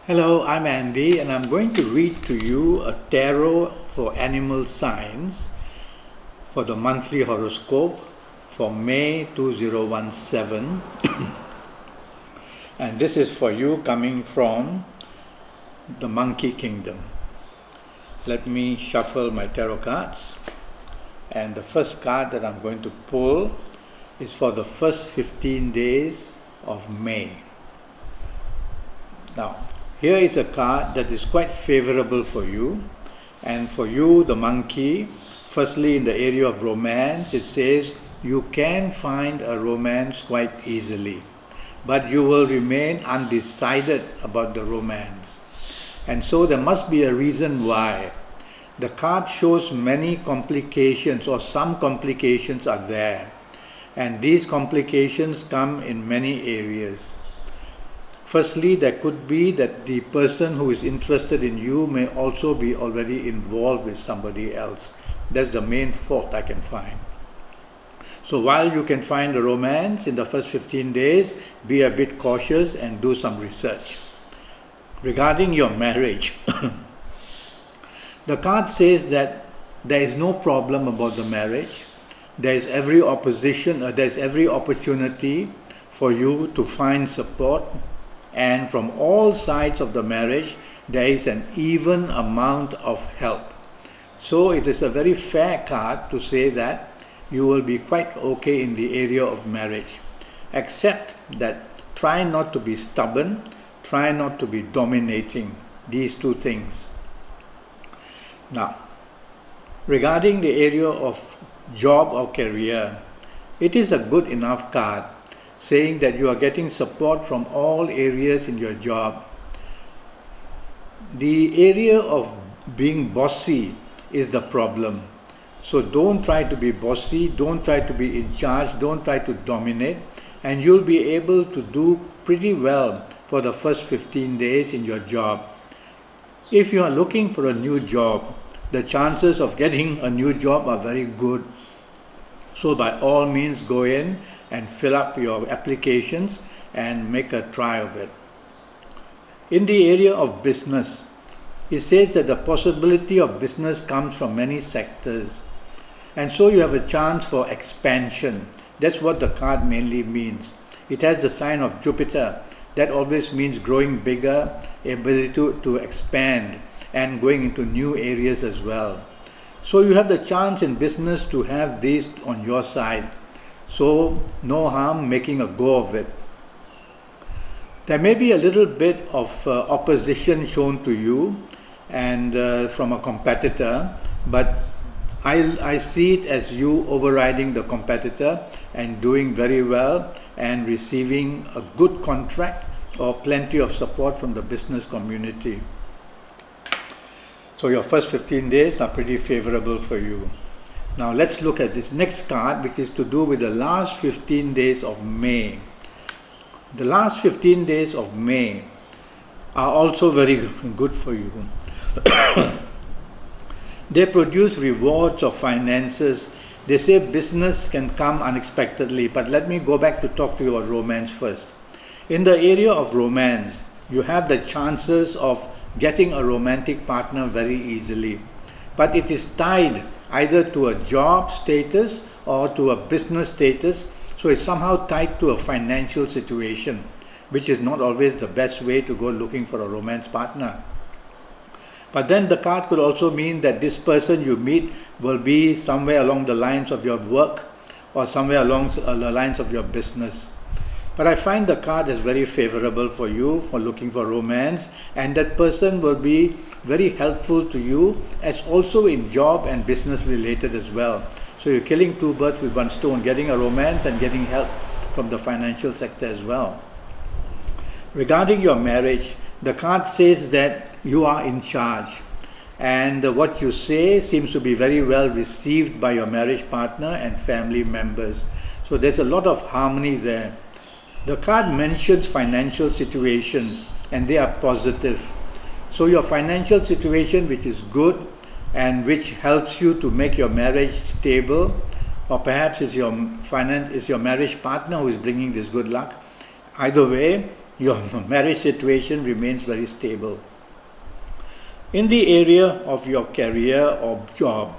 Hello, I'm Andy, and I'm going to read to you a tarot for animal signs for the monthly horoscope for May 2017. And this is for you coming from the Monkey Kingdom. Let me shuffle my tarot cards. And the first card that I'm going to pull is for the first 15 days of May. Now, here is a card that is quite favorable for you. And for you, the monkey, firstly in the area of romance, it says you can find a romance quite easily, but you will remain undecided about the romance. And so there must be a reason why. The card shows many complications, or some complications are there. And these complications come in many areas. Firstly, there could be that the person who is interested in you may also be already involved with somebody else. That's the main fault I can find. So while you can find a romance in the first 15 days, be a bit cautious and do some research. Regarding your marriage, the card says that there is no problem about the marriage. There is every opportunity for you to find support. And from all sides of the marriage, there is an even amount of help. So it is a very fair card to say that you will be quite okay in the area of marriage. Except that try not to be stubborn, try not to be dominating, these two things. Now, regarding the area of job or career, it is a good enough card, saying that you are getting support from all areas in your job. The area of being bossy is the problem. So don't try to be bossy, don't try to be in charge, don't try to dominate, and you'll be able to do pretty well for the first 15 days in your job. If you are looking for a new job, the chances of getting a new job are very good. So by all means, go in and fill up your applications and make a try of it. In the area of business, it says that the possibility of business comes from many sectors. And so you have a chance for expansion. That's what the card mainly means. It has the sign of Jupiter. That always means growing bigger, ability to expand, and going into new areas as well. So you have the chance in business to have this on your side. So no harm making a go of it. There may be a little bit of opposition shown to you and from a competitor, but I see it as you overriding the competitor and doing very well and receiving a good contract or plenty of support from the business community. So your first 15 days are pretty favorable for you. Now let's look at this next card, which is to do with the last 15 days of May. The last 15 days of May are also very good for you. They produce rewards of finances. They say business can come unexpectedly, but let me go back to talk to you about romance first. In the area of romance, you have the chances of getting a romantic partner very easily, but it is tied either to a job status or to a business status, so it's somehow tied to a financial situation, which is not always the best way to go looking for a romance partner. But then the card could also mean that this person you meet will be somewhere along the lines of your work or somewhere along the lines of your business. But I find the card is very favorable for you for looking for romance, and that person will be very helpful to you as also in job and business related as well. So you're killing two birds with one stone, getting a romance and getting help from the financial sector as well. Regarding your marriage, the card says that you are in charge, and what you say seems to be very well received by your marriage partner and family members. So there's a lot of harmony there. The card mentions financial situations, and they are positive. So your financial situation, which is good and which helps you to make your marriage stable, or perhaps it's your marriage partner who is bringing this good luck. Either way, Your marriage situation remains very stable. In the area of your career or job,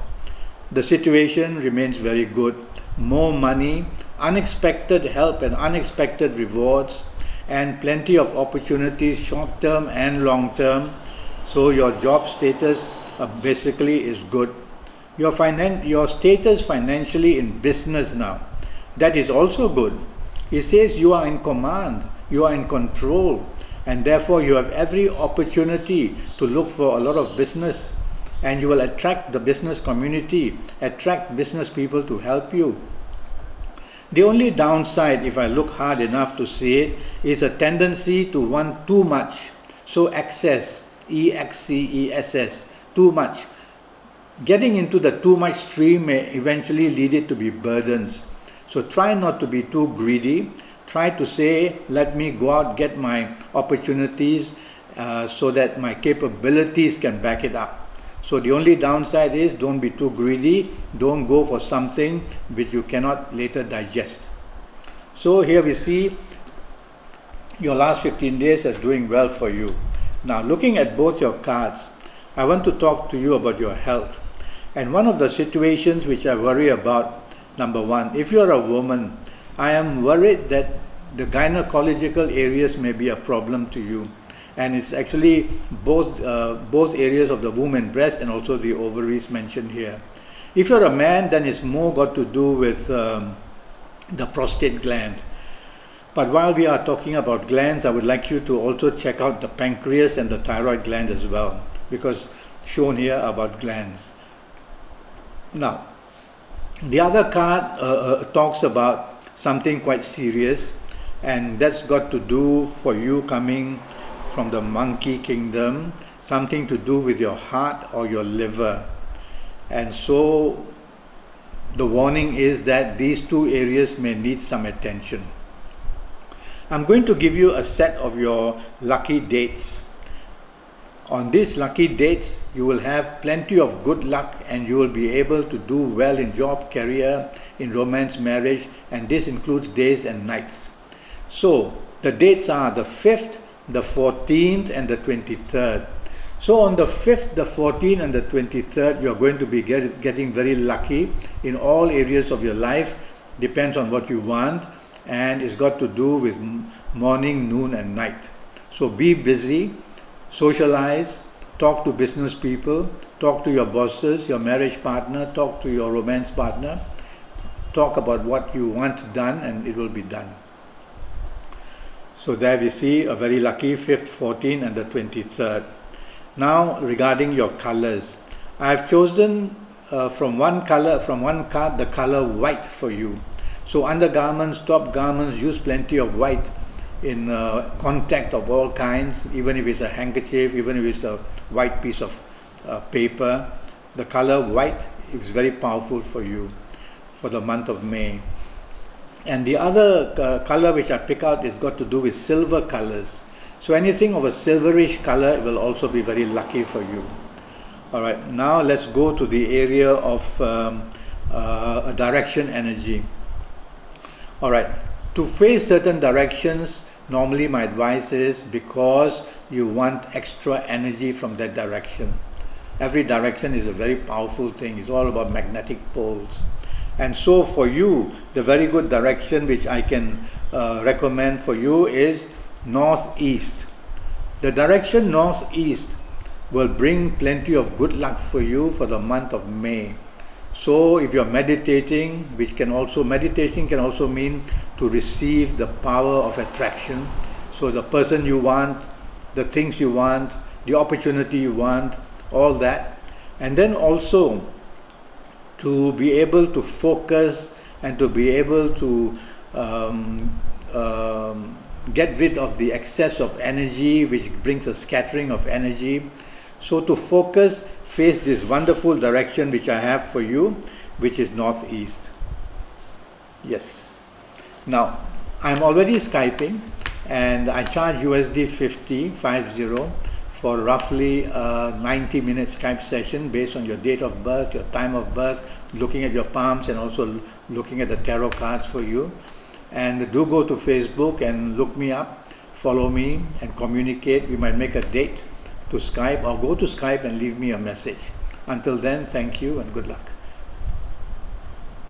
the situation remains very good. More money, unexpected help and unexpected rewards, and plenty of opportunities, short term and long term. So your job status basically is good. Your status financially in business now, that is also good. He says you are in command, you are in control, and therefore you have every opportunity to look for a lot of business, and you will attract the business community, attract business people to help you. The only downside, if I look hard enough to see it, is a tendency to want too much. So excess, E-X-C-E-S-S, too much. Getting into the too much stream may eventually lead it to be burdens. So try not to be too greedy. Try to say, let me go out, get my opportunities so that my capabilities can back it up. So the only downside is don't be too greedy, don't go for something which you cannot later digest. So here we see your last 15 days as doing well for you. Now looking at both your cards, I want to talk to you about your health. And one of the situations which I worry about, number one, if you're a woman, I am worried that the gynecological areas may be a problem to you, and it's actually both areas of the womb and breast and also the ovaries mentioned here. If you're a man, then it's more got to do with the prostate gland. But while we are talking about glands, I would like you to also check out the pancreas and the thyroid gland as well, because shown here about glands. Now, the other card talks about something quite serious, and that's got to do for you coming from the monkey kingdom, something to do with your heart or your liver. And so the warning is that these two areas may need some attention. I'm going to give you a set of your lucky dates. On these lucky dates, you will have plenty of good luck and you will be able to do well in job, career, in romance, marriage, and this includes days and nights. So the dates are the 5th, the 14th and the 23rd. So on the 5th, the 14th and the 23rd, you are going to be getting very lucky in all areas of your life. Depends on what you want, and it's got to do with morning, noon and night. So be busy, socialize, talk to business people, talk to your bosses, your marriage partner, talk to your romance partner, talk about what you want done and it will be done. So there we see a very lucky 5th, 14th and the 23rd. Now regarding your colors, I have chosen from one card the color white for you. So undergarments, top garments, use plenty of white in contact of all kinds, even if it's a handkerchief, even if it's a white piece of paper. The color white is very powerful for you for the month of May. And the other color which I pick out is got to do with silver colors. So anything of a silverish color will also be very lucky for you. Alright, now let's go to the area of a direction energy. Alright, to face certain directions, normally my advice is because you want extra energy from that direction. Every direction is a very powerful thing. It's all about magnetic poles. And so for you, the very good direction which I can recommend for you is northeast. The direction northeast will bring plenty of good luck for you for the month of May. So if you're meditating, meditation can also mean to receive the power of attraction. So the person you want, the things you want, the opportunity you want, all that. And then also to be able to focus and to be able to get rid of the excess of energy which brings a scattering of energy. So to focus, face this wonderful direction which I have for you, which is northeast. Yes. Now, I'm already Skyping and I charge USD 50 for roughly a 90-minute Skype session based on your date of birth, your time of birth, looking at your palms and also looking at the tarot cards for you. And do go to Facebook and look me up, follow me and communicate. We might make a date to Skype or go to Skype and leave me a message. Until then, thank you and good luck.